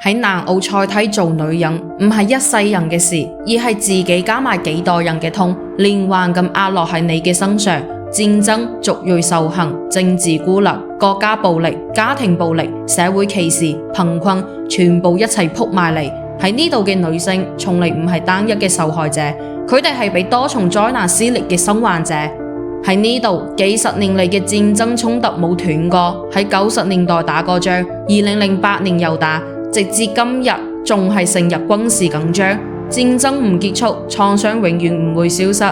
喺南奧塞梯做女人唔係一世人嘅事，而係自己加埋幾代人嘅痛，連環咁壓落喺你嘅身上。戰爭、族裔仇恨、政治孤立、國家暴力、家庭暴力、社會歧視、貧困，全部一齊撲埋嚟。喺呢度嘅女性從嚟唔係單一嘅受害者，佢哋係被多重災難撕裂嘅生還者。喺呢度幾十年嚟嘅戰爭衝突冇斷過，喺90年代打過仗，2008年又打，直至今日仲係成日軍事緊張。戰爭唔結束，創傷永遠唔會消失。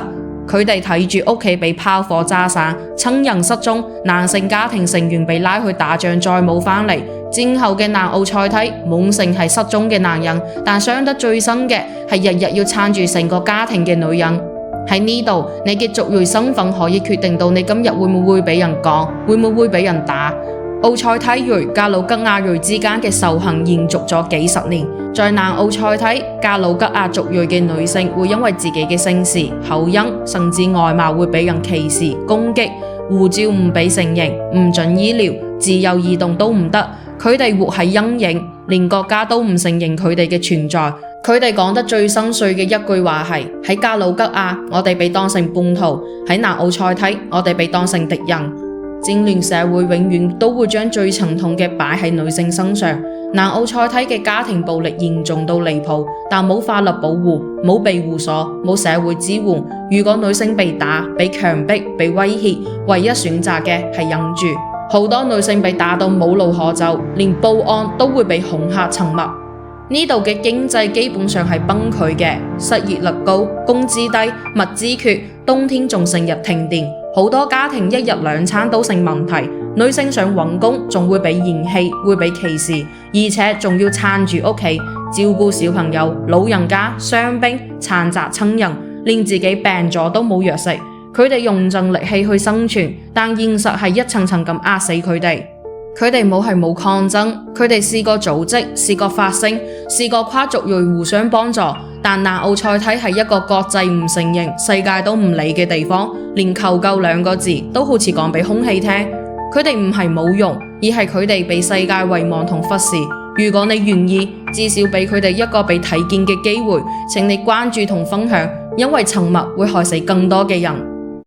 佢哋睇住屋企被炮火炸散，親人失蹤，男性家庭成員被拉去打仗再冇返嚟。戰後嘅南奧塞梯滿城係失蹤嘅男人，但傷得最深嘅係日日要撐住成個家庭嘅女人。喺呢度，你嘅族裔身份可以決定到你今日會唔會俾人趕，會唔會俾人打。奧塞梯裔、格魯吉亞裔之間嘅仇恨延續咗幾十年。在南奧塞梯，格魯吉亞族裔嘅女性會因為自己嘅姓氏、口音甚至外貌會俾人歧視、攻擊，護照唔俾承認，唔准醫療，自由移動都唔得。佢哋活喺陰影，連國家都唔承認佢哋嘅存在。佢哋講得最心碎嘅一句話係：喺格魯吉亞，我哋被當成叛徒；喺南奧塞梯，我哋被當成敵人。戰亂社會永遠都會將最沉痛嘅擺喺女性身上。南奧塞梯嘅家庭暴力嚴重到離譜，但冇法律保護，冇庇護所，冇社會支援。如果女性被打、被強迫、被威脅，唯一選擇嘅係忍住。好多女性被打到冇路可走，連報案都會被恐嚇沉默。呢度嘅經濟基本上係崩潰嘅，失業率高，工資低，物資缺，冬天仲成日停電，好多家庭一日2餐都成問題。女性想揾工仲會被嫌棄，會被歧視，而且仲要撐住屋企，照顧小朋友、老人家、傷兵、殘疾親人，連自己病咗都冇藥食。佢哋用盡力氣去生存，但現實係一層層咁壓死佢哋。佢哋冇抗爭，佢哋試過組織，試過發聲，試過跨族裔互相幫助，但南奧塞梯係一個國際唔承認、世界都唔理嘅地方，連求救2個字都好似講俾空氣聽。佢哋唔係冇用，而係佢哋被世界遺忘同忽視。如果你願意，至少俾佢哋一個被睇見嘅機會，請你關注同分享，因為沉默會害死更多嘅人。